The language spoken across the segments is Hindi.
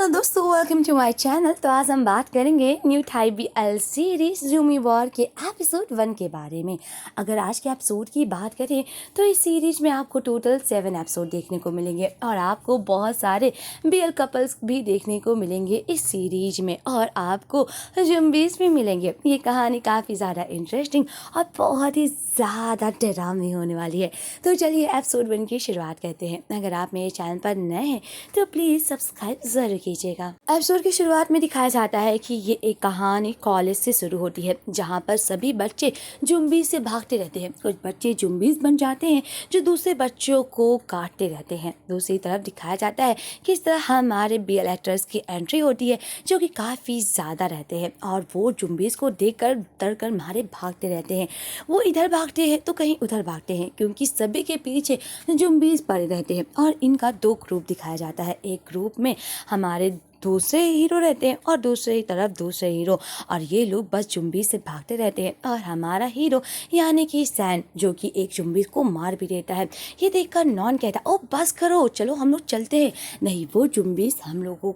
हेलो दोस्तों, वेलकम टू माय चैनल। तो आज हम बात करेंगे न्यू थाई बीएल सीरीज जूमी वॉर के एपिसोड 1 के बारे में। अगर आज के एपिसोड की बात करें तो इस सीरीज में आपको टोटल 7 एपिसोड देखने को मिलेंगे और आपको बहुत सारे बीएल कपल्स भी देखने को मिलेंगे इस सीरीज में, और आपको जुम्बीज भी मिलेंगे। ये कहानी काफ़ी ज़्यादा इंटरेस्टिंग और बहुत ही ज़्यादा डरावनी होने वाली है। तो चलिए एपिसोड 1 की शुरुआत करते हैं। अगर आप मेरे चैनल पर नए हैं तो प्लीज़ सब्सक्राइब ज़रूर कीजिएगा। एपिसोड की शुरुआत में दिखाया जाता है कि ये एक कहानी कॉलेज से शुरू होती है, जहाँ पर सभी बच्चे जुम्बीज से भागते रहते हैं। कुछ बच्चे जुम्बीज बन जाते हैं जो दूसरे बच्चों को काटते रहते हैं। दूसरी तरफ दिखाया जाता है किस तरह हमारे बीएल एक्टर्स की एंट्री होती है, जो कि काफ़ी ज़्यादा रहते हैं और वो जुम्बीज को देखकर डर कर मारे भागते रहते हैं। वो इधर भागते हैं तो कहीं उधर भागते हैं, क्योंकि सभी के पीछे जुम्बीज पड़े रहते हैं। और इनका 2 ग्रुप दिखाया जाता है। एक ग्रुप में हमारे दूसरे हीरो रहते हैं और दूसरी तरफ दूसरे हीरो, और ये लोग बस जुम्बीज से भागते रहते हैं। और हमारा हीरो यानी कि सैन, जो कि एक जुम्बीज को मार भी देता है। ये देखकर नॉन कहता है, ओ बस करो, चलो हम लोग चलते हैं। नहीं, वो जुम्बीज हम लोगों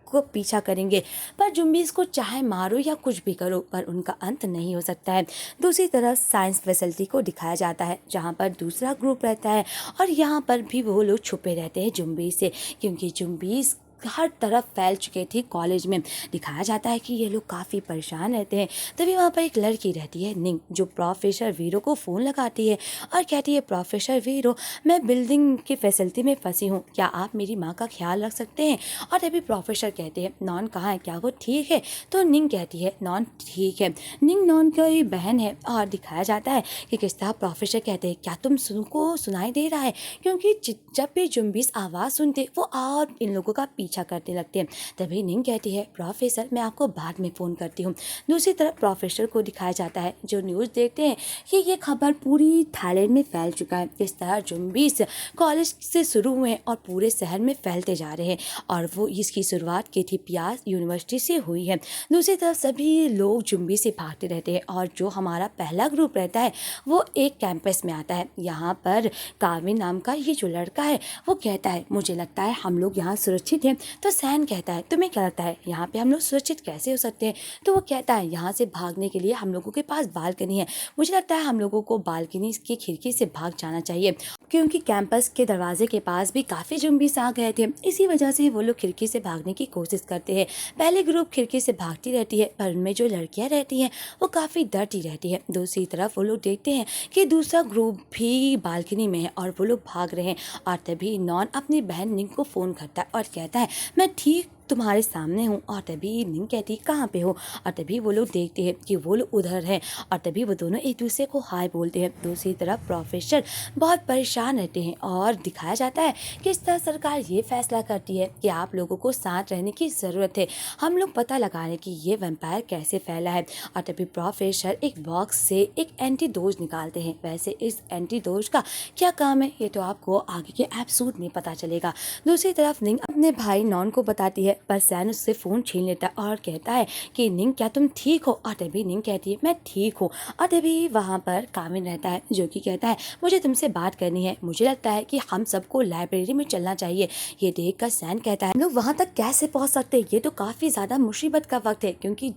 को पीछा करेंगे, पर जुम्बीज को चाहे मारो या कुछ भी करो, पर उनका अंत नहीं हो सकता है। दूसरी तरफ साइंस फैसिलिटी को दिखाया जाता है, जहाँ पर दूसरा ग्रुप रहता है और यहाँ पर भी वो लोग छुपे रहते हैं जुम्बीज से, क्योंकि जुम्बीज हर तरफ फैल चुके थे। कॉलेज में दिखाया जाता है कि ये लोग काफ़ी परेशान रहते हैं। तभी वहाँ पर एक लड़की रहती है निंग, जो प्रोफेसर वीरो को फ़ोन लगाती है और कहती है, प्रोफेसर वीरो, मैं बिल्डिंग की फैसिलिटी में फंसी हूँ, क्या आप मेरी माँ का ख्याल रख सकते हैं? और तभी प्रोफेसर कहते हैं, नॉन कहाँ है, क्या वो ठीक है? तो निंग कहती है, नॉन ठीक है। निंग नॉन की बहन है। और दिखाया जाता है कि किस तरह प्रोफेसर कहते हैं, क्या तुमको सुनाई दे रहा है? क्योंकि जब भी जुम्बीज आवाज़ सुनते वो और इन लोगों का पीछा करते लगते हैं। तभी निंग कहती है, प्रोफेसर मैं आपको बाद में फ़ोन करती हूँ। दूसरी तरफ प्रोफेसर को दिखाया जाता है, जो न्यूज़ देखते हैं कि ये खबर पूरी थाईलैंड में फैल चुका है। इस तरह जुम्बीज कॉलेज से शुरू हुए और पूरे शहर में फैलते जा रहे हैं, और वो इसकी शुरुआत की थी पियास यूनिवर्सिटी से हुई है। दूसरी तरफ सभी लोग जुम्बी से भागते रहते हैं, और जो हमारा पहला ग्रुप रहता है वो एक कैंपस में आता है। यहाँ पर काविन नाम का ये जो लड़का है वो कहता है, मुझे लगता है हम लोग यहाँ सुरक्षित हैं। तो सैन कहता है, तुम्हें क्या लगता है यहाँ पे हम लोग सुरक्षित कैसे हो सकते हैं? तो वो कहता है, यहाँ से भागने के लिए हम लोगों के पास बालकनी है, मुझे लगता है हम लोगों को बालकनी की खिड़की से भाग जाना चाहिए, क्योंकि कैंपस के दरवाजे के पास भी काफ़ी जुम्बीस आ गए थे। इसी वजह से वो लोग खिड़की से भागने की कोशिश करते हैं। पहले ग्रुप खिड़की से भागती रहती है, पर उनमें जो लड़कियां रहती हैं वो काफ़ी डरती रहती है। दूसरी तरफ वो लोग देखते हैं कि दूसरा ग्रुप भी बालकनी में है और वो लोग भाग रहे हैं। और तभी नॉन अपनी बहन निंग को फ़ोन करता है और कहता है, मैं ठीक तुम्हारे सामने हूँ। और तभी निंग कहती है, कहाँ पे हो? और तभी वो लोग देखते हैं कि वो लोग उधर हैं, और तभी वो दोनों एक दूसरे को हाय बोलते हैं। दूसरी तरफ प्रोफेसर बहुत परेशान रहते हैं, और दिखाया जाता है कि इस तरह सरकार ये फैसला करती है कि आप लोगों को साथ रहने की ज़रूरत है, हम लोग पता लगा रहे हैं कि ये वैम्पायर कैसे फैला है। और तभी प्रोफेसर एक बॉक्स से एक एंटीडोज निकालते हैं। वैसे इस एंटीडोज का क्या काम है ये तो आपको आगे के एपिसोड में पता चलेगा। दूसरी तरफ निंग अपने भाई नॉन को बताती है, पर सैन उससे फ़ोन छीन लेता है और कहता है कि निंग क्या तुम ठीक हो? और तभी निंग कहती है, मैं ठीक हूँ। और तभी वहाँ पर काविन रहता है, जो कि कहता है, मुझे तुमसे बात करनी है, मुझे लगता है कि हम सबको लाइब्रेरी में चलना चाहिए। ये देखकर सैन कहता है, हम लोग वहाँ तक कैसे पहुँच सकते हैं? ये तो काफ़ी ज़्यादा मुसीबत का वक्त है, क्योंकि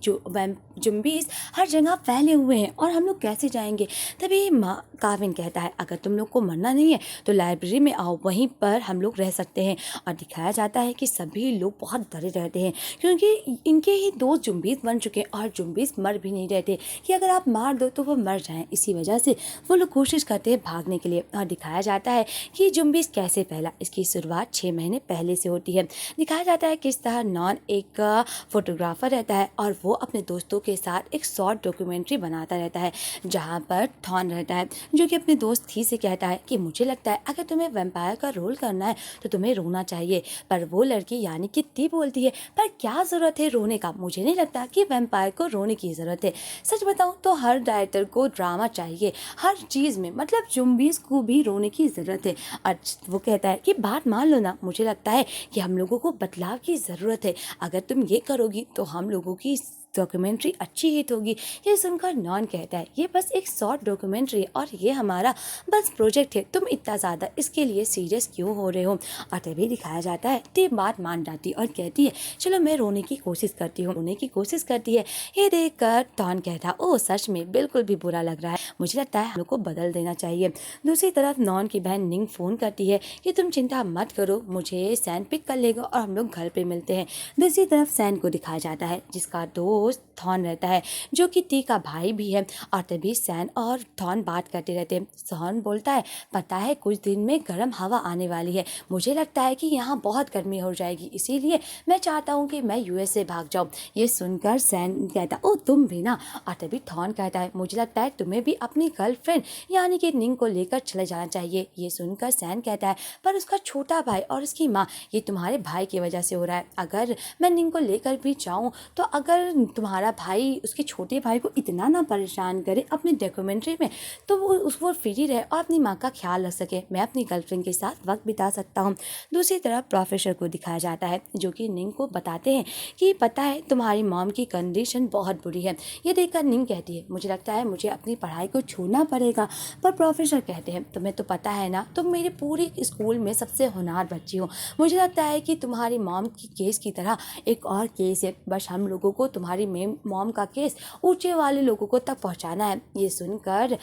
जुम्बीज हर जगह फैले हुए हैं और हम लोग कैसे जाएंगे? तभी काविन कहता है, अगर तुम लोग को मरना नहीं है तो लाइब्रेरी में आओ, वहीं पर हम लोग रह सकते हैं। और दिखाया जाता है कि सभी लोग बहुत डरे रहते हैं, क्योंकि इनके ही 2 जुम्बीज बन चुके हैं और जुम्बीज मर भी नहीं रहते कि अगर आप मार दो तो वो मर जाएं। इसी वजह से वो लोग कोशिश करते हैं भागने के लिए। और दिखाया जाता है कि जुम्बीज कैसे फैला, इसकी शुरुआत 6 महीने पहले से होती है। दिखाया जाता है किस तरह नॉन एक फोटोग्राफर रहता है और वो अपने दोस्तों के साथ एक शॉर्ट डॉक्यूमेंट्री बनाता रहता है, जहाँ पर थॉन रहता है, जो कि अपने दोस्त थी से कहता है कि मुझे लगता है अगर तुम्हें वैम्पायर का रोल करना है तो तुम्हें रोना चाहिए। पर वो लड़की यानी कि ती बोलती है, पर क्या ज़रूरत है रोने का? मुझे नहीं लगता कि वैम्पायर को रोने की ज़रूरत है। सच बताऊँ तो हर डायरेक्टर को ड्रामा चाहिए हर चीज़ में, मतलब जुम्बीज को भी रोने की ज़रूरत है। और वो कहता है कि बात मान लो ना, मुझे लगता है कि हम लोगों को बदलाव की ज़रूरत है, अगर तुम ये करोगी तो हम लोगों की डॉक्यूमेंट्री अच्छी हिट होगी। ये सुनकर नॉन कहता है ये बस एक शॉर्ट डॉक्यूमेंट्री है और ये हमारा बस प्रोजेक्ट है, तुम इतना ज़्यादा इसके लिए सीरियस क्यों हो रहे हो। और तभी दिखाया जाता है टी बात मान जाती है और कहती है चलो मैं रोने की कोशिश करती हूँ। रोने की कोशिश करती है। ये देख कर टॉन कहता ओ सच में बिल्कुल भी बुरा लग रहा है, मुझे लगता है हम लोग को बदल देना चाहिए। दूसरी तरफ नॉन की बहन निंग फ़ोन करती है कि तुम चिंता मत करो, मुझे सैन पिक कर लेगा और हम लोग घर पे मिलते हैं। दूसरी तरफ सैन को दिखाया जाता है जिसका दोस्त थॉन रहता है जो कि टी का भाई भी है। और तभी सैन और थॉन बात करते रहते हैं। थॉन बोलता है पता है कुछ दिन में गर्म हवा आने वाली है, मुझे लगता है कि यहाँ बहुत गर्मी हो जाएगी, इसीलिए मैं चाहता हूँ कि मैं यूएस से भाग जाऊँ। ये सुनकर सैन कहता ओ तुम भी ना। और तभी थॉन कहता है मुझे लगता है तुम्हें भी अपनी गर्लफ्रेंड यानी कि निंग को लेकर चले जाना चाहिए। ये सुनकर सैन कहता है पर उसका छोटा भाई और उसकी माँ, ये तुम्हारे भाई की वजह से हो रहा है। अगर मैं निंग को लेकर भी जाऊँ तो अगर तुम्हारा भाई उसके छोटे भाई को इतना ना परेशान करे अपनी डॉक्यूमेंट्री में, तो वो उसको फ्री रहे और अपनी माँ का ख्याल रख सके, मैं अपनी गर्लफ्रेंड के साथ वक्त बिता सकता हूँ। दूसरी तरफ प्रोफेसर को दिखाया जाता है जो कि निंग को बताते हैं कि पता है तुम्हारी मॉम की कंडीशन बहुत बुरी है। ये देखकर निंग कहती है मुझे लगता है मुझे अपनी पढ़ाई को छोड़ना पड़ेगा। पर प्रोफेसर कहते हैं तुम्हें तो पता है ना, तुम मेरे पूरे स्कूल में सबसे होनहार बच्ची हो, मुझे लगता है कि तुम्हारी मॉम की केस की तरह एक और केस है, बस हम लोगों को तुम्हारी मॉम का केस ऊंचे वाले लोगों को तक पहुंचाना है। ये सुनकर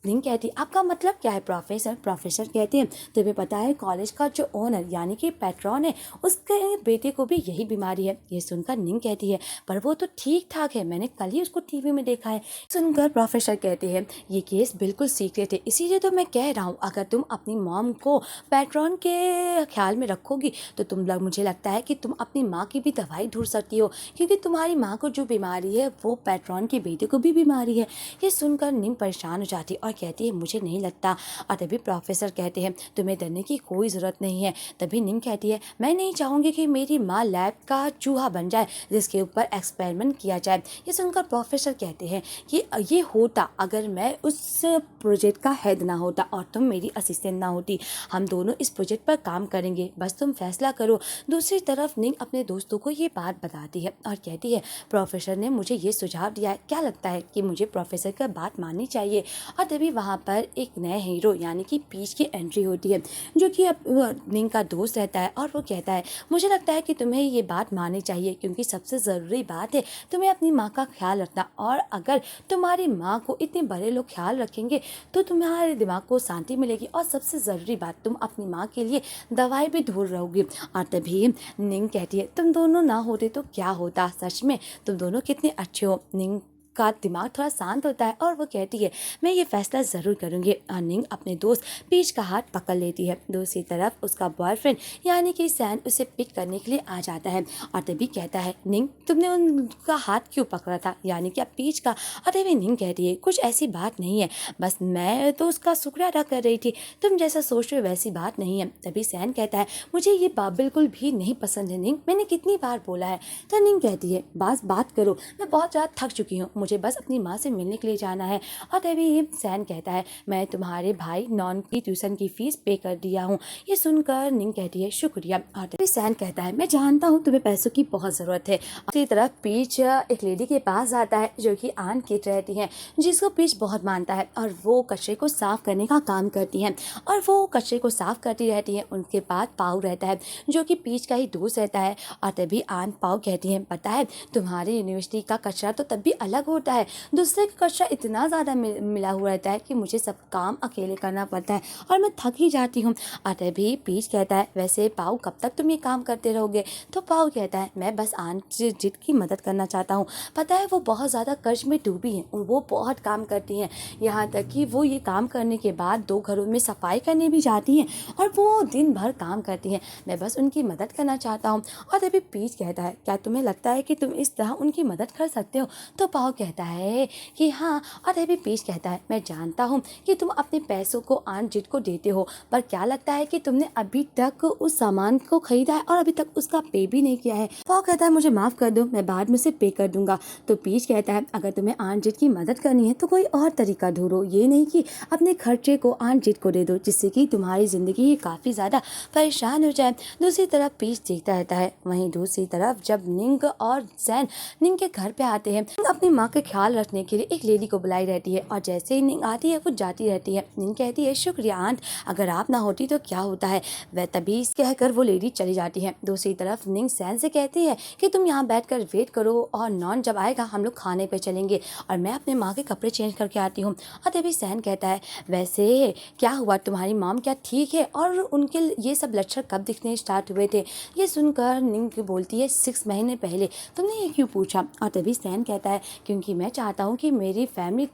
निंग कहती आपका मतलब क्या है प्रोफेसर। प्रोफेसर कहते हैं तुम्हें पता है कॉलेज का जो ओनर यानी कि पैट्रॉन है उसके बेटे को भी यही बीमारी है। ये सुनकर निंग कहती है पर वो तो ठीक ठाक है, मैंने कल ही उसको टीवी में देखा है। सुनकर प्रोफेसर कहते हैं ये केस बिल्कुल सीक्रेट है, इसीलिए तो मैं कह रहा हूँ अगर तुम अपनी मॉम को पैट्रॉन के ख्याल में रखोगी तो मुझे लगता है कि तुम अपनी माँ की भी दवाई ढूंढ सकती हो, क्योंकि तुम्हारी माँ को जो बीमारी है वो पैट्रॉन के बेटे को भी बीमारी है। ये सुनकर निंग परेशान हो जाती है और कहती है मुझे नहीं लगता। और तभी प्रोफेसर कहते हैं तुम्हें डरने की कोई ज़रूरत नहीं है। तभी निंग कहती है मैं नहीं चाहूँगी कि मेरी माँ लैब का चूहा बन जाए जिसके ऊपर एक्सपेरिमेंट किया जाए। ये सुनकर प्रोफेसर कहते हैं कि ये होता अगर मैं उस प्रोजेक्ट का हेड ना होता और तुम मेरी असिस्टेंट ना होती, हम दोनों इस प्रोजेक्ट पर काम करेंगे, बस तुम फैसला करो। दूसरी तरफ निंग अपने दोस्तों को ये बात बताती है और कहती है प्रोफेसर ने मुझे ये सुझाव दिया है, क्या लगता है कि मुझे प्रोफेसर का बात माननी चाहिए। और तभी वहाँ पर एक नया हीरो यानी कि पीच की एंट्री होती है जो कि अब निंग का दोस्त रहता है और वो कहता है मुझे लगता है कि तुम्हें ये बात माननी चाहिए क्योंकि सबसे ज़रूरी बात है तुम्हें अपनी माँ का ख्याल रखना, और अगर तुम्हारी माँ को इतने बड़े लोग ख्याल रखेंगे तो तुम्हारे दिमाग को शांति मिलेगी, और सबसे ज़रूरी बात तुम अपनी माँ के लिए दवाई भी ढूंढ रहोगी। और तभी निंग कहती है तुम दोनों ना होते तो क्या होता, सच में तुम दोनों कितने अच्छे हो। निंग का दिमाग थोड़ा शांत होता है और वो कहती है मैं ये फैसला ज़रूर करूँगी। और निंग अपने दोस्त पीच का हाथ पकड़ लेती है। दूसरी तरफ उसका बॉयफ्रेंड यानी कि सैन उसे पिक करने के लिए आ जाता है और तभी कहता है निंग तुमने उनका हाथ क्यों पकड़ा था, यानी कि पीच का। और तभी निंग कहती है कुछ ऐसी बात नहीं है, बस मैं तो उसका शुक्र अदा कर रही थी, तुम जैसा सोच रहे हो वैसी बात नहीं है। तभी सैन कहता है मुझे ये बात बिल्कुल भी नहीं पसंद है निंग, मैंने कितनी बार बोला है। तो निंग कहती है बस बात करो, मैं बहुत ज़्यादा थक चुकी हूँ, मुझे बस अपनी माँ से मिलने के लिए जाना है। और तभी सैन कहता है मैं तुम्हारे भाई नॉन की ट्यूशन की फीस पे कर दिया हूँ। ये सुनकर निंग कहती है शुक्रिया। और तभी सैन कहता है मैं जानता हूँ तुम्हें पैसों की बहुत ज़रूरत है। दूसरी तरफ पीच एक लेडी के पास जाता है जो कि आन किट रहती है जिसको पीच बहुत मानता है और वो कचरे को साफ करने का काम करती है और वो कचरे को साफ करती रहती है। उनके पास पाउ रहता है जो कि पीच का ही दोस्त रहता है। और तभी आन पाउ कहती है पता है तुम्हारी यूनिवर्सिटी का कचरा तो तब भी अलग होता है, दूसरे का कचरा इतना ज़्यादा मिला हुआ रहता है कि मुझे सब काम अकेले करना पड़ता है और मैं थक ही जाती हूँ। और तभी पीच कहता है वैसे पाउ कब तक तुम ये काम करते रहोगे। तो पाउ कहता है मैं बस आन जिट की मदद करना चाहता हूँ, पता है वो बहुत ज़्यादा कर्ज में डूबी हैं, वो बहुत काम करती हैं, यहाँ तक कि वो ये काम करने के बाद 2 घरों में सफाई करने भी जाती हैं और वो दिन भर काम करती हैं, मैं बस उनकी मदद करना चाहता हूँ। और तभी पीच कहता है क्या तुम्हें लगता है कि तुम इस तरह उनकी मदद कर सकते हो। तो पाउ कहता है कि हाँ, और तभी पीच कहता है मैं जानता हूँ कि तुम अपने पैसों को आंट जिट को देते हो, पर क्या लगता है कि तुमने अभी तक उस सामान को खरीदा है और अभी तक उसका पे भी नहीं किया है। पॉ कहता है मुझे माफ़ कर दो, मैं बाद में से पे कर दूंगा। तो पीच कहता है अगर तुम्हें आंट जिट की मदद करनी है तो कोई और तरीका ढूंढो, ये नहीं कि अपने खर्चे को आंट जिट को दे दो, जिससे कि तुम्हारी ज़िंदगी काफ़ी ज़्यादा परेशान हो जाए। दूसरी तरफ पीच देखता रहता है। वहीं दूसरी तरफ जब निंग और जैन निंग के घर पे आते हैं, निंग अपनी माँ का ख्याल रखने के लिए एक लेडी को बुलाई रहती है और जैसे ही निंग आती है वो जाती रहती है। निंग कहती है शुक्रिया आंट, अगर आप ना होती तो क्या होता है। वह तभी कहकर वो लेडी चली जाती है। दूसरी तरफ निंग सैन से कहती है कि तुम यहाँ बैठकर वेट करो और नॉन जब आएगा हम लोग खाने पे चलेंगे और मैं अपने माँ के कपड़े चेंज करके आती हूँ। और तभी सैन कहता है वैसे क्या हुआ, तुम्हारी मॉम क्या ठीक है और उनके ये सब लक्षण कब दिखने स्टार्ट हुए थे। ये सुनकर निंग बोलती है 6 महीने पहले। तुमने ये क्यों पूछा। और तभी सैन कहता है क्योंकि मैं चाहता हूँ कि मेरी फैमिली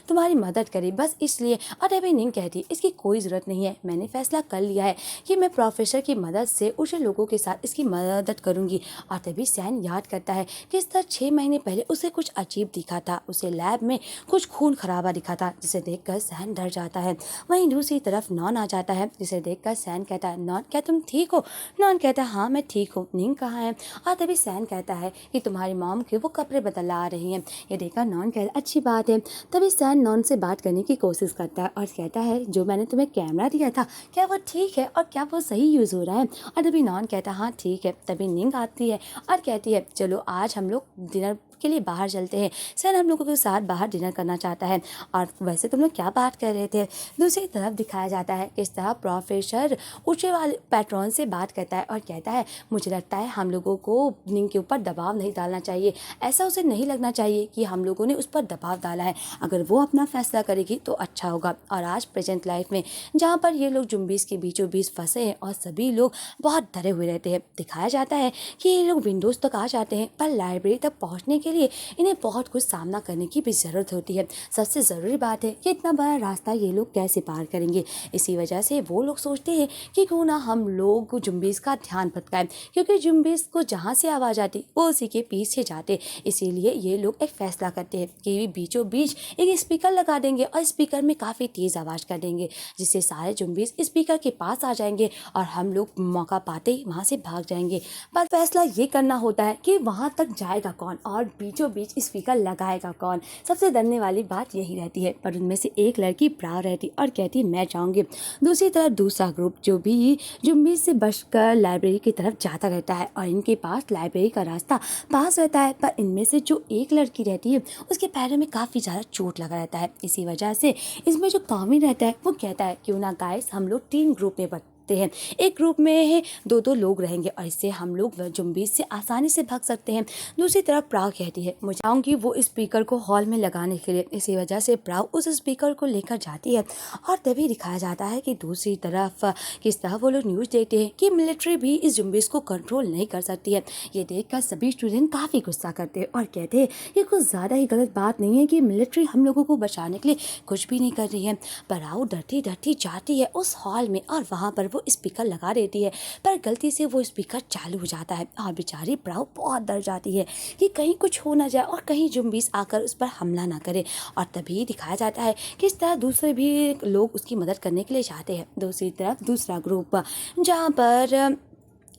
तुम्हारी मदद करे, बस इसलिए। और तभी निंग कहती है इसकी कोई ज़रूरत नहीं है, मैंने फैसला कर लिया है कि मैं प्रोफेसर की मदद से उसे लोगों के साथ इसकी मदद करूँगी। और तभी सैन याद करता है कि इस तरह 6 महीने पहले उसे कुछ अजीब दिखा था, उसे लैब में कुछ खून खराबा दिखा था, जिसे देखकर सैन डर जाता है। वहीं दूसरी तरफ नॉन आ जाता है, जिसे देखकर सैन कहता है नॉन क्या तुम ठीक हो। नॉन कहता है हाँ मैं ठीक हूँ, निंग कहाँ है। और तभी सैन कहता है कि तुम्हारी मॉम के वो कपड़े बदला आ रही हैं। ये देखकर नॉन कहता है अच्छी बात है। तभी सैन नॉन से बात करने की कोशिश करता है और कहता है जो मैंने तुम्हें कैमरा दिया था क्या वो ठीक है और क्या वो सही यूज़ हो रहा है। और तभी नॉन कहता है हाँ ठीक है। तभी निंग आती है और कहती है चलो आज हम लोग डिनर के लिए बाहर चलते हैं। सैन हम लोगों के साथ बाहर डिनर करना चाहता है। और वैसे तुम लोग क्या बात कर रहे थे। दूसरी तरफ दिखाया जाता है किस तरह प्रोफेसर ऊँचे वाले पैट्रॉन से बात करता है और कहता है मुझे लगता है हम लोगों को निंग के ऊपर दबाव नहीं डालना चाहिए, ऐसा उसे नहीं लगना चाहिए कि हम लोगों ने उस पर दबाव डाला है, अगर वो अपना फैसला करेगी तो अच्छा होगा। और आज प्रेजेंट लाइफ में जहाँ पर ये लोग जुम्बीस के बीचों बीच फंसे हैं और सभी लोग बहुत डरे हुए रहते हैं, दिखाया जाता है कि ये लोग विंडोज़ तक आ जाते हैं पर लाइब्रेरी तक पहुँचने के लिए इन्हें बहुत कुछ सामना करने की भी ज़रूरत होती है। सबसे ज़रूरी बात है कि इतना बड़ा रास्ता ये लोग कैसे पार करेंगे। इसी वजह से वो लोग सोचते हैं कि क्यों ना हम लोग जुम्बीस का ध्यान भटकाएं, क्योंकि जुम्बीस को जहाँ से आवाज़ आती वो उसी के पीछे जाते। इसीलिए ये लोग एक फ़ैसला करते हैं कि बीचों बीच एक स्पीकर लगा देंगे और स्पीकर में काफ़ी तेज़ आवाज़ कर देंगे, जिससे सारे जुम्बीस स्पीकर के पास आ जाएंगे और हम लोग मौका पाते ही वहाँ से भाग जाएंगे। पर फैसला ये करना होता है कि वहाँ तक जाएगा कौन और बीचों बीच स्पीकर लगाएगा कौन। सबसे डरने वाली बात यही रहती है। पर उनमें से एक लड़की प्राव रहती और कहती मैं जाऊँगी। दूसरी तरफ दूसरा ग्रुप जो भी जुम्बीस से बचकर लाइब्रेरी की तरफ जाता रहता है और इनके पास लाइब्रेरी का रास्ता पास रहता है। पर इनमें से जो एक लड़की रहती है उसके पैरों में काफ़ी ज़्यादा चोट लगा रहता है। इसी वजह से इसमें जो कामिन रहता है वो कहता है क्यों ना गाइस हम लोग 3 ग्रुप में हैं, एक ग्रुप में है 2-2 लोग रहेंगे और इससे हम लोग जुम्बीस से आसानी से भाग सकते हैं। दूसरी तरफ प्राव कहती है मुझे चाहूँगी वो स्पीकर को हॉल में लगाने के लिए। इसी वजह से प्राव उस स्पीकर को लेकर जाती है और तभी दिखाया जाता है कि दूसरी तरफ किस तरह वो लोग न्यूज़ देते हैं कि मिलिट्री भी इस जुम्बीस को कंट्रोल नहीं कर सकती है। ये देखकर सभी स्टूडेंट काफ़ी गुस्सा करते हैं और कहते हैं ये कुछ ज़्यादा ही गलत बात नहीं है कि मिलिट्री हम लोगों को बचाने के लिए कुछ भी नहीं कर रही है। प्राव डरती डरती जाती है उस हॉल में और वहाँ पर वो स्पीकर लगा देती है, पर गलती से वो स्पीकर चालू हो जाता है और बेचारी प्राव बहुत डर जाती है कि कहीं कुछ हो ना जाए और कहीं जुम्बीस आकर उस पर हमला ना करे। और तभी दिखाया जाता है कि इस तरह दूसरे भी लोग उसकी मदद करने के लिए जाते हैं। दूसरी तरफ दूसरा ग्रुप जहाँ पर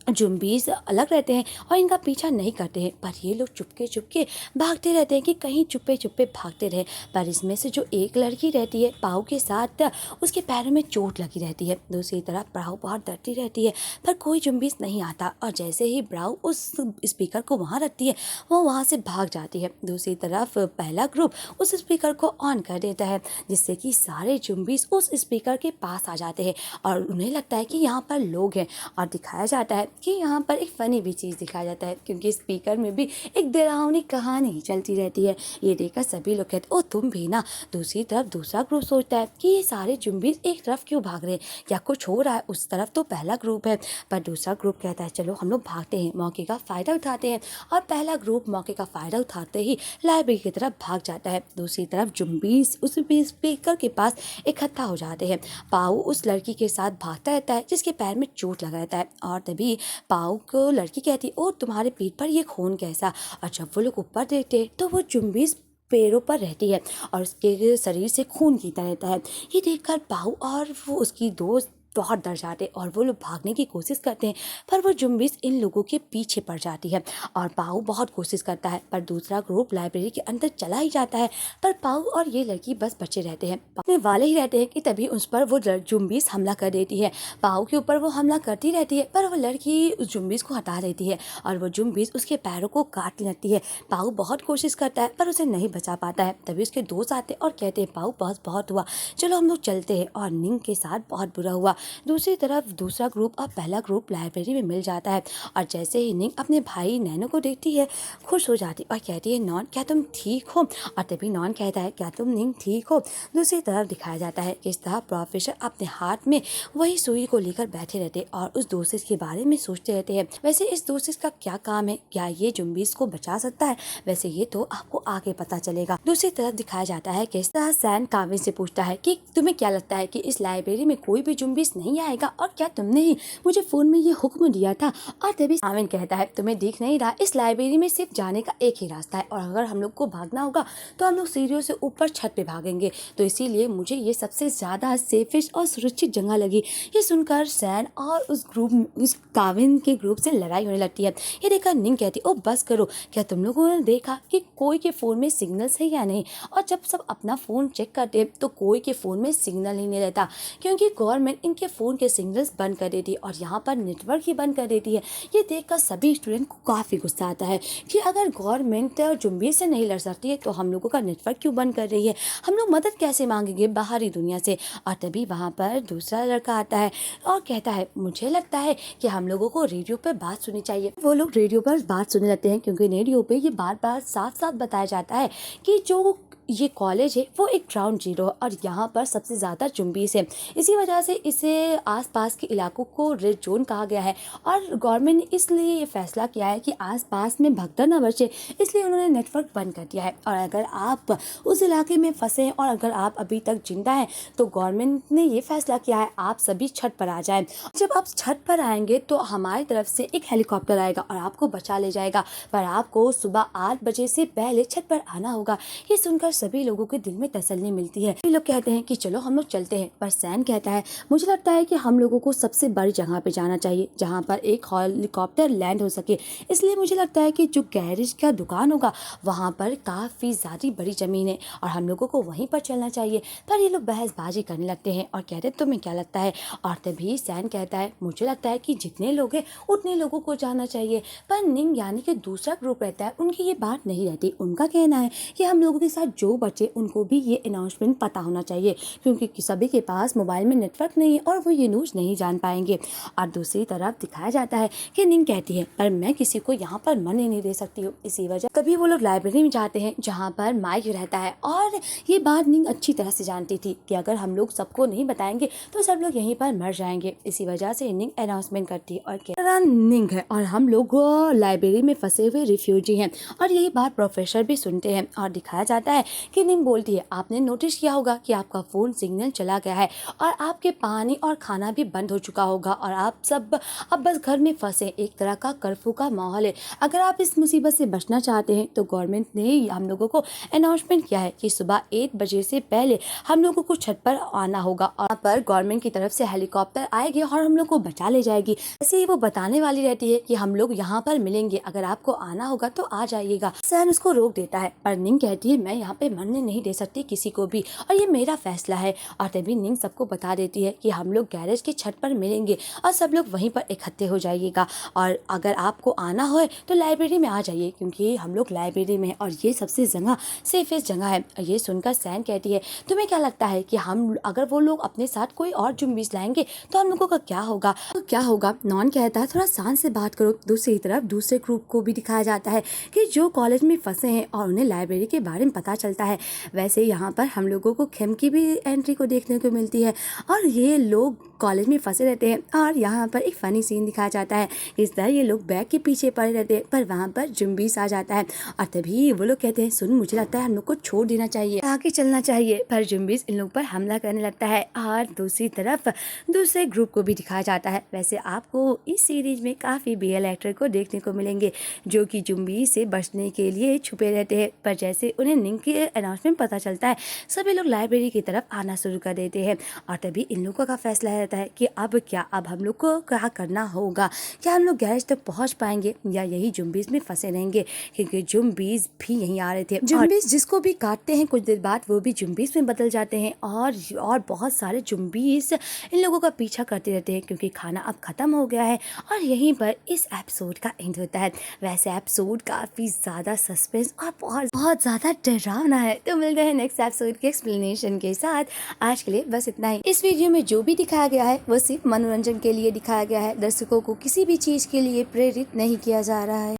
जुम्बीस अलग रहते हैं और इनका पीछा नहीं करते हैं, पर ये लोग चुपके चुपके भागते रहते हैं कि कहीं चुप्पे चुप्पे भागते रहे। पर इसमें से जो एक लड़की रहती है पाऊ के साथ उसके पैरों में चोट लगी रहती है। दूसरी तरफ ब्राउ बहुत डरती रहती है पर कोई जुम्बीस नहीं आता और जैसे ही ब्राउ उस स्पीकर को वहाँ रखती है वो वहाँ से भाग जाती है। दूसरी तरफ पहला ग्रुप उस स्पीकर को ऑन कर देता है जिससे कि सारे जुम्बीस उस स्पीकर के पास आ जाते हैं और उन्हें लगता है कि यहाँ पर लोग हैं। और दिखाया जाता है कि यहाँ पर एक फ़नी भी चीज़ दिखाया जाता है क्योंकि स्पीकर में भी एक डरावनी कहानी चलती रहती है। ये देखकर सभी लोग कहते ओ तुम भी ना। दूसरी तरफ दूसरा ग्रुप सोचता है कि ये सारे जुम्बीस एक तरफ क्यों भाग रहे हैं, क्या कुछ हो रहा है। उस तरफ तो पहला ग्रुप है पर दूसरा ग्रुप कहता है चलो हम लोग भागते हैं, मौके का फ़ायदा उठाते हैं। और पहला ग्रुप मौके का फ़ायदा उठाते ही लाइब्रेरी की तरफ भाग जाता है। दूसरी तरफ जुम्बीस उस स्पीकर के पास इकट्ठा हो जाते हैं। पाऊ उस लड़की के साथ भागता रहता है जिसके पैर में चोट लगा रहता है और तभी पाऊ को लड़की कहती ओ तुम्हारे पीठ पर ये खून कैसा। और जब वो लोग ऊपर देखते तो वो जुम्बीस पैरों पर रहती है और उसके शरीर से खून गिरता रहता है। ये देखकर पाऊ और वो उसकी दोस्त बहुत डर जाते और वो लोग भागने की कोशिश करते हैं, पर वो जुम्बिश इन लोगों के पीछे पड़ जाती है और पाऊ बहुत कोशिश करता है, पर दूसरा ग्रुप लाइब्रेरी के अंदर चला ही जाता है। पर पाऊ और ये लड़की बस बचे रहते हैं, अपने वाले ही रहते हैं कि तभी उस पर वो जुम्बिश हमला कर देती है। पाऊ के ऊपर वो हमला करती रहती है, पर वो लड़की उस जुम्बिश को हटा देती है और वो जुम्बिश उसके पैरों को काटने लगती है। पाऊ बहुत कोशिश करता है पर उसे नहीं बचा पाता है। तभी उसके दोस्त आते और कहते हैं, पाऊ बस बहुत हुआ, चलो हम लोग चलते हैं। और निंग के साथ बहुत बुरा हुआ। दूसरी तरफ दूसरा ग्रुप और पहला ग्रुप लाइब्रेरी में मिल जाता है और जैसे ही निंग अपने भाई नैनो को देखती है, खुश हो जाती और कहती है, नॉन क्या तुम ठीक हो? और तभी नॉन कहता है, क्या तुम निंग ठीक हो? दूसरी तरफ दिखाया जाता है कि इस तरह प्रोफेसर अपने हाथ में वही सुई को लेकर बैठे रहते और उस दोस्त के बारे में सोचते रहते हैं। वैसे इस दोस्त का क्या काम है? क्या ये जुम्बिश को बचा सकता है? वैसे ये तो आपको आगे पता चलेगा। दूसरी तरफ दिखाया जाता है कि इस तरह सैन काविन से पूछता है कि तुम्हें क्या लगता है कि इस लाइब्रेरी में कोई भी जुम्बिश नहीं आएगा और क्या तुमने ही मुझे फोन में ये हुक्म दिया था? और तभी काविन कहता है, तुम्हें दिख नहीं रहा, इस लाइब्रेरी में सिर्फ जाने का एक ही रास्ता है और अगर हम लोग को भागना होगा तो हम लोग सीढ़ियों से ऊपर छत पे भागेंगे, तो इसीलिए मुझे ये सबसे ज्यादा सेफेस्ट और सुरक्षित जगह लगी। ये सुनकर सैन और उस काविन के ग्रुप से लड़ाई होने लगती है। ये देखकर निंग कहती, ओ बस करो, क्या तुम लोगों ने देखा कि कोई के फोन में सिग्नल्स है या नहीं? और जब सब अपना फोन चेक करते तो कोई के फोन में सिग्नल ही नहीं रहता, क्योंकि गवर्नमेंट इनके फोन के सिग्नल्स बंद कर देती है और यहाँ पर नेटवर्क ही बंद कर देती है। ये देखकर सभी स्टूडेंट को काफी गुस्सा आता है कि अगर गवर्नमेंट जुम्बिश से नहीं लड़ सकती है तो हम लोगों का नेटवर्क क्यों बंद कर रही है? हम लोग मदद कैसे मांगेंगे बाहरी दुनिया से? और तभी वहाँ पर दूसरा लड़का आता है और कहता है, मुझे लगता है कि हम लोगों को रेडियो पर बात सुननी चाहिए। वो लोग रेडियो पर बात सुनने लगते हैं, क्योंकि रेडियो पे ये बार बार साफ साफ बताया जाता है कि जो ये कॉलेज है वो एक ग्राउंड जीरो और यहाँ पर सबसे ज़्यादा जुम्बिश है। इसी वजह से इसे आसपास के इलाकों को रेड जोन कहा गया है और गवर्नमेंट ने इसलिए ये फैसला किया है कि आसपास में भगदड़ न बचे, इसलिए उन्होंने नेटवर्क बंद कर दिया है। और अगर आप उस इलाके में फंसे हैं और अगर आप अभी तक जिंदा हैं तो गवर्नमेंट ने ये फैसला किया है आप सभी छत पर आ जाएं। जब आप छत पर आएंगे तो हमारी तरफ से एक हेलीकॉप्टर आएगा और आपको बचा ले जाएगा, पर आपको सुबह 8 बजे से पहले छत पर आना होगा। ये सुनकर सभी लोगों के दिल में तसल्ली मिलती है। ये लोग कहते हैं कि चलो हम लोग चलते हैं, पर सैन कहता है, मुझे लगता है कि हम लोगों को सबसे बड़ी जगह पे जाना चाहिए जहाँ पर एक हेलीकॉप्टर लैंड हो सके। इसलिए मुझे लगता है कि जो गैरेज का दुकान होगा वहाँ पर काफ़ी ज़्यादा बड़ी ज़मीन है और हम लोगों को वहीं पर चलना चाहिए। पर ये लोग बहसबाजी करने लगते हैं और कहते हैं, तुम्हें क्या लगता है? और तभी सैन कहता है, मुझे लगता है कि जितने लोग हैं उतने लोगों को जाना चाहिए। पर निंग यानी कि दूसरा ग्रुप रहता है, उनकी ये बात नहीं रहती। उनका कहना है कि हम लोगों के साथ जो बच्चे उनको भी ये अनाउंसमेंट पता होना चाहिए, क्योंकि सभी के पास मोबाइल में नेटवर्क नहीं है और वो ये न्यूज़ नहीं जान पाएंगे। और दूसरी तरफ दिखाया जाता है कि निंग कहती है, पर मैं किसी को यहाँ पर मन ही नहीं दे सकती हूँ। इसी वजह तभी वो लोग लाइब्रेरी में जाते हैं जहाँ पर माइक रहता है और ये बात निंग अच्छी तरह से जानती थी कि अगर हम लोग सबको नहीं बताएंगे तो सब लोग यहीं पर मर जाएंगे। इसी वजह से निंग अनाउंसमेंट करती है और कहता निंग है और हम लोग लाइब्रेरी में फंसे हुए रिफ्यूजी हैं। और यही बात प्रोफेसर भी सुनते हैं और दिखाया जाता है कि निंग बोलती है, आपने नोटिस किया होगा कि आपका फ़ोन सिग्नल चला गया है और आपके पानी और खाना भी बंद हो चुका होगा और आप सब अब बस घर में फंसे। एक तरह का कर्फ्यू का माहौल है। अगर आप इस मुसीबत से बचना चाहते हैं तो गवर्नमेंट ने हम लोगों को अनाउंसमेंट किया है कि सुबह 1 बजे से पहले हम लोगों को छत पर आना होगा और यहाँ पर गवर्नमेंट की तरफ से हेलीकॉप्टर आएगी और हम लोग को बचा ले जाएगी। ऐसे ही वो बताने वाली रहती है कि हम लोग यहाँ पर मिलेंगे, अगर आपको आना होगा तो आ जाइएगा। सैन उसको रोक देता है, पर निंग कहती है, मैं यहाँ पे मरने नहीं दे सकती किसी को भी और ये मेरा फैसला है। और तभी निंग सबको बता देती है कि हम लोग गैरेज की छत पर मिलेंगे और सब लोग वहीं पर इकट्ठे हो जाइएगा और अगर आपको आना हो तो लाइब्रेरी में आ जाइए, क्योंकि हम लोग लाइब्रेरी में हैं और ये सबसे जगह सेफेस्ट जगह है। ये सुनकर सैन कहती है, तुम्हें क्या लगता है कि हम अगर वो लोग अपने साथ कोई और जुम्बिश लाएंगे तो हम लोगों का क्या होगा? तो क्या होगा? नॉन कहता है, थोड़ा शांत से बात करो। दूसरी तरफ दूसरे ग्रुप को भी दिखाया जाता है कि जो कॉलेज में फंसे हैं और उन्हें लाइब्रेरी के बारे में पता चल चलता है। वैसे यहाँ पर हम लोगों को खेम की भी एंट्री को देखने को मिलती है और ये लोग कॉलेज में फंसे रहते हैं और यहाँ पर एक फ़नी सीन दिखाया जाता है। इस तरह ये लोग बैग के पीछे पड़े रहते हैं, पर वहाँ पर जुम्बीस आ जाता है और तभी वो लोग कहते हैं, सुन मुझे लगता है हम लोग को छोड़ देना चाहिए, आगे चलना चाहिए। पर जुम्बीस इन लोग पर हमला करने लगता है और दूसरी तरफ दूसरे ग्रुप को भी दिखाया जाता है। वैसे आपको इस सीरीज में काफ़ी BL एक्टर को देखने को मिलेंगे जो कि जुम्बीस से बचने के लिए छुपे रहते हैं, पर जैसे उन्हें निंग के अनाउंसमेंट पता चलता है सभी लोग लाइब्रेरी की तरफ आना शुरू कर देते हैं और तभी इन लोगों का फैसला रहता है कि अब हम लोग को क्या करना होगा। क्या हम लोग गैरेज तक पहुंच पाएंगे या यही जुम्बीस में फंसे रहेंगे, क्योंकि जुम्बीस भी यहीं आ रहे थे। जुम्बीस जिसको भी काटते हैं कुछ देर बाद वो भी जुम्बीस में बदल जाते हैं और बहुत सारे जुम्बीस इन लोगों का पीछा करते रहते हैं क्योंकि खाना अब खत्म हो गया है और यहीं पर इस एपिसोड का एंड होता है। वैसे एपिसोड काफ़ी ज़्यादा सस्पेंस और बहुत बहुत ज़्यादा डरावना है। तो मिलते हैं नेक्स्ट एपिसोड के एक्सप्लेनेशन के साथ। आज के लिए बस इतना ही। इस वीडियो में जो भी दिखाया गया है वो सिर्फ मनोरंजन के लिए दिखाया गया है, दर्शकों को किसी भी चीज़ के लिए प्रेरित नहीं किया जा रहा है।